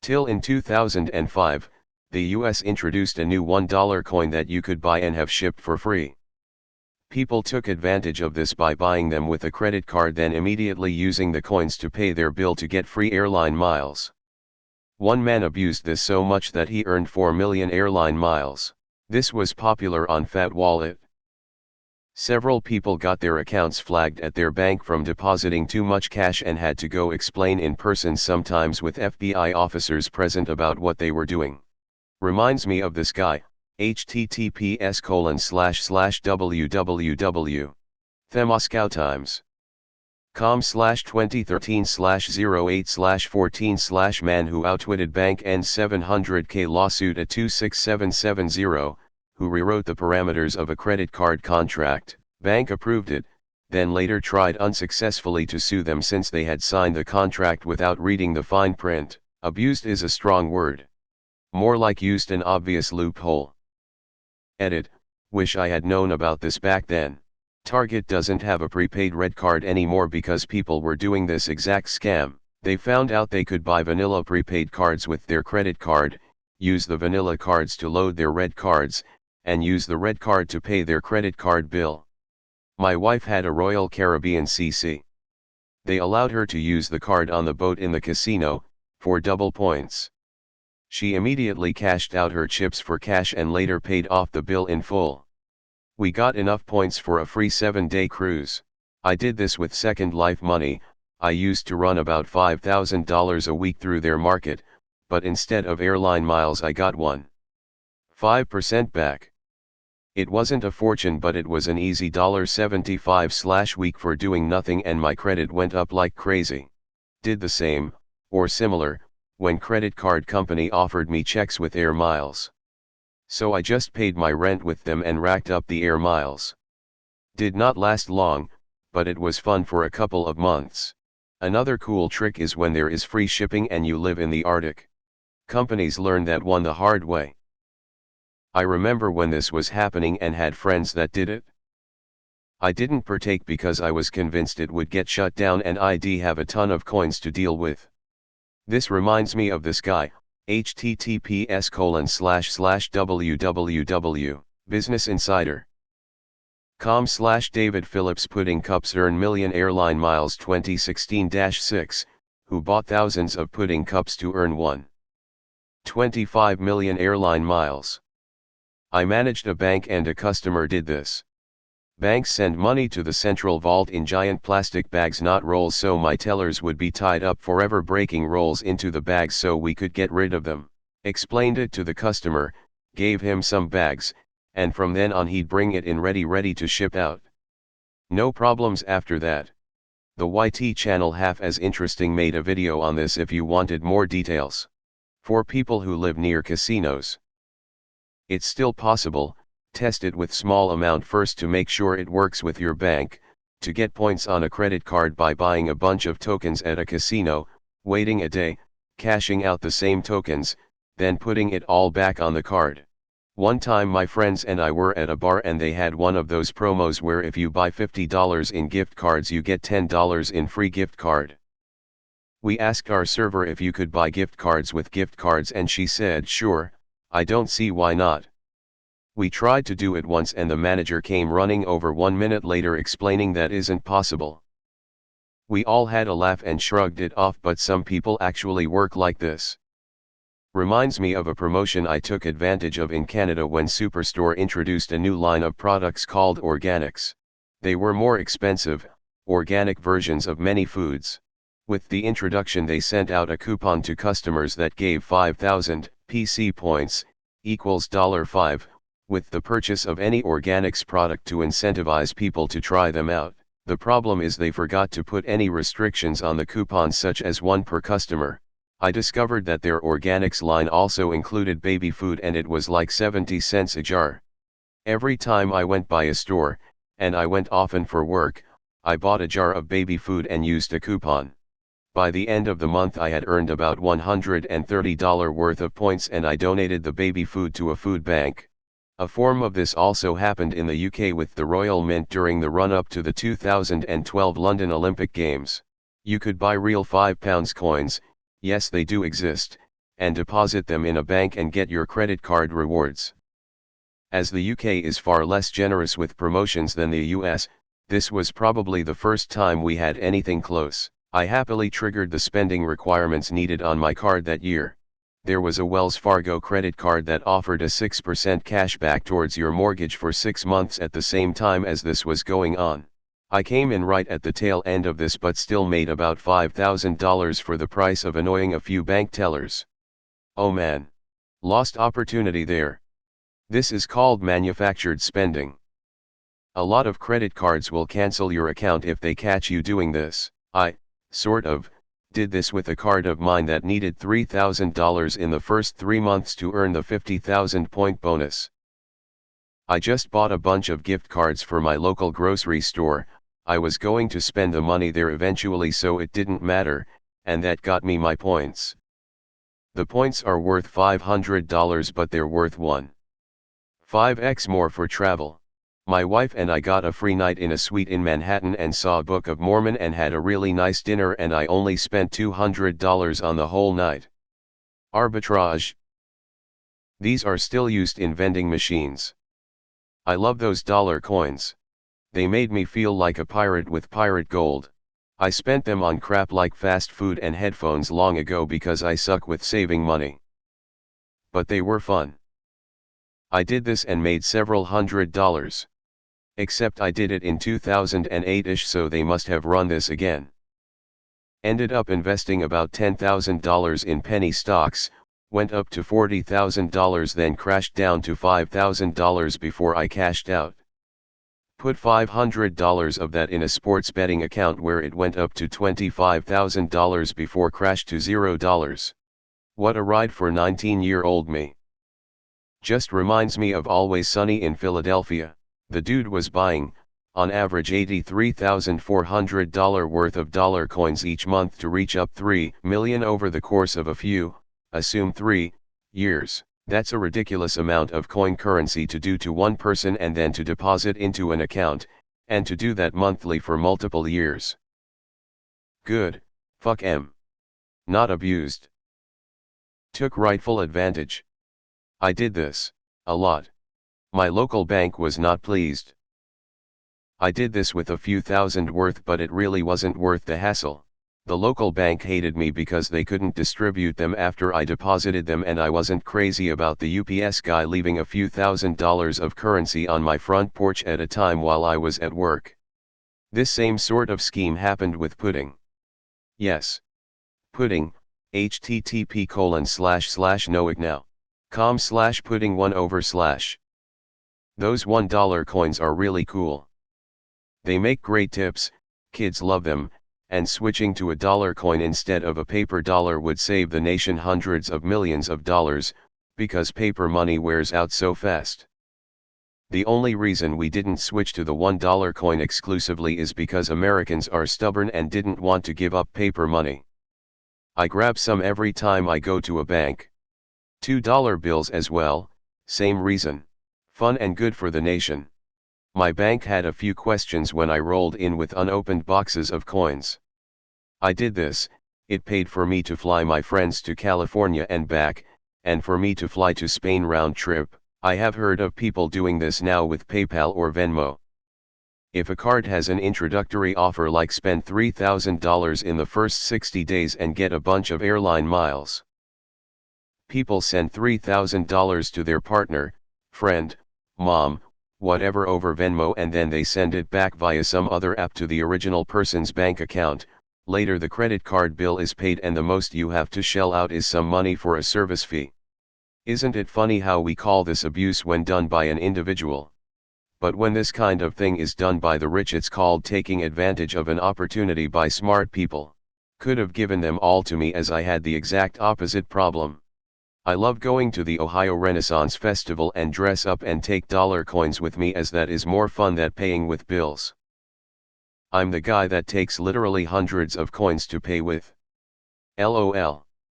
Till in 2005, the US introduced a new $1 coin that you could buy and have shipped for free. People took advantage of this by buying them with a credit card, then immediately using the coins to pay their bill to get free airline miles. One man abused this so much that he earned 4 million airline miles. This was popular on Fat Wallet. Several people got their accounts flagged at their bank from depositing too much cash and had to go explain in person, sometimes with FBI officers present, about what they were doing. Reminds me of this guy. https://www.themoscowtimes.com/2013/08/14/man who outwitted bank N700K lawsuit at 26770, who rewrote the parameters of a credit card contract. Bank approved it, then later tried unsuccessfully to sue them since they had signed the contract without reading the fine print. Abused is a strong word. More like used, an obvious loophole. Edit: wish I had known about this back then. Target doesn't have a prepaid red card anymore because people were doing this exact scam. They found out they could buy vanilla prepaid cards with their credit card, use the vanilla cards to load their red cards, and use the red card to pay their credit card bill. My wife had a Royal Caribbean CC. They allowed her to use the card on the boat in the casino, for double points. She immediately cashed out her chips for cash and later paid off the bill in full. We got enough points for a free 7-day cruise. I did this with Second Life money. I used to run about $5,000 a week through their market, but instead of airline miles I got 1.5% back. It wasn't a fortune, but it was an easy $75/week for doing nothing, and my credit went up like crazy. Did the same, or similar, when credit card company offered me checks with air miles. So I just paid my rent with them and racked up the air miles. Did not last long, but it was fun for a couple of months. Another cool trick is when there is free shipping and you live in the Arctic. Companies learned that one the hard way. I remember when this was happening and had friends that did it. I didn't partake because I was convinced it would get shut down and I'd have a ton of coins to deal with. This reminds me of this guy. https://www.businessinsider.com/David Phillips pudding cups earn million airline miles 2016-6, who bought thousands of pudding cups to earn 1.25 million airline miles. I managed a bank and a customer did this. Banks send money to the central vault in giant plastic bags, not rolls, so my tellers would be tied up forever breaking rolls into the bags so we could get rid of them. Explained it to the customer, gave him some bags, and from then on he'd bring it in ready to ship out. No problems after that. The YT channel, half as interesting, made a video on this if you wanted more details. For people who live near casinos, it's still possible. Test it with small amount first to make sure it works with your bank, to get points on a credit card by buying a bunch of tokens at a casino, waiting a day, cashing out the same tokens, then putting it all back on the card. One time my friends and I were at a bar and they had one of those promos where if you buy $50 in gift cards you get $10 in free gift card. We asked our server if you could buy gift cards with gift cards and she said sure. I don't see why not. We tried to do it once and the manager came running over 1 minute later explaining that isn't possible. We all had a laugh and shrugged it off, but some people actually work like this. Reminds me of a promotion I took advantage of in Canada when Superstore introduced a new line of products called organics. They were more expensive, organic versions of many foods. With the introduction they sent out a coupon to customers that gave 5,000 PC points, equals $5, with the purchase of any organics product to incentivize people to try them out. The problem is they forgot to put any restrictions on the coupon, such as 1 per customer. I discovered that their organics line also included baby food and it was like 70 cents a jar. Every time I went by a store, and I went often for work, I bought a jar of baby food and used a coupon. By the end of the month I had earned about $130 worth of points and I donated the baby food to a food bank. A form of this also happened in the UK with the Royal Mint during the run-up to the 2012 London Olympic Games. You could buy real £5 coins, yes they do exist, and deposit them in a bank and get your credit card rewards. As the UK is far less generous with promotions than the US, this was probably the first time we had anything close. I happily triggered the spending requirements needed on my card that year. There was a Wells Fargo credit card that offered a 6% cashback towards your mortgage for 6 months at the same time as this was going on. I came in right at the tail end of this but still made about $5,000 for the price of annoying a few bank tellers. Oh man. Lost opportunity there. This is called manufactured spending. A lot of credit cards will cancel your account if they catch you doing this. I, sort of, did this with a card of mine that needed $3,000 in the first 3 months to earn the 50,000 point bonus. I just bought a bunch of gift cards for my local grocery store. I was going to spend the money there eventually, so it didn't matter, and that got me my points. The points are worth $500 but they're worth 1.5x more for travel. My wife and I got a free night in a suite in Manhattan and saw a Book of Mormon and had a really nice dinner, and I only spent $200 on the whole night. Arbitrage. These are still used in vending machines. I love those dollar coins. They made me feel like a pirate with pirate gold. I spent them on crap like fast food and headphones long ago because I suck with saving money. But they were fun. I did this and made several $100s. Except I did it in 2008-ish, so they must have run this again. Ended up investing about $10,000 in penny stocks, went up to $40,000, then crashed down to $5,000 before I cashed out. Put $500 of that in a sports betting account where it went up to $25,000 before crash to $0. What a ride for 19-year-old me. Just reminds me of Always Sunny in Philadelphia. The dude was buying, on average, $83,400 worth of dollar coins each month to reach up 3 million over the course of a few, assume 3, years. That's a ridiculous amount of coin currency to do to one person and then to deposit into an account, and to do that monthly for multiple years. Good, fuck 'em. Not abused. Took rightful advantage. I did this, a lot. My local bank was not pleased. I did this with a few thousand worth, but it really wasn't worth the hassle. The local bank hated me because they couldn't distribute them after I deposited them, and I wasn't crazy about the UPS guy leaving a few $1,000s of currency on my front porch at a time while I was at work. This same sort of scheme happened with pudding. Yes. Pudding, http://noignow.com/pudding1/. Those $1 coins are really cool. They make great tips, kids love them, and switching to a dollar coin instead of a paper dollar would save the nation hundreds of millions of dollars, because paper money wears out so fast. The only reason we didn't switch to the $1 coin exclusively is because Americans are stubborn and didn't want to give up paper money. I grab some every time I go to a bank. $2 bills as well, same reason. Fun and good for the nation. My bank had a few questions when I rolled in with unopened boxes of coins. I did this. It paid for me to fly my friends to California and back, and for me to fly to Spain round trip. I have heard of people doing this now with PayPal or Venmo. If a card has an introductory offer like spend $3,000 in the first 60 days and get a bunch of airline miles. People send $3,000 to their partner, friend, mom, whatever over Venmo, and then they send it back via some other app to the original person's bank account. Later the credit card bill is paid and the most you have to shell out is some money for a service fee. Isn't it funny how we call this abuse when done by an individual? But when this kind of thing is done by the rich, it's called taking advantage of an opportunity by smart people. Could have given them all to me, as I had the exact opposite problem. I love going to the Ohio Renaissance Festival and dress up and take dollar coins with me, as that is more fun than paying with bills. I'm the guy that takes literally hundreds of coins to pay with. LOL.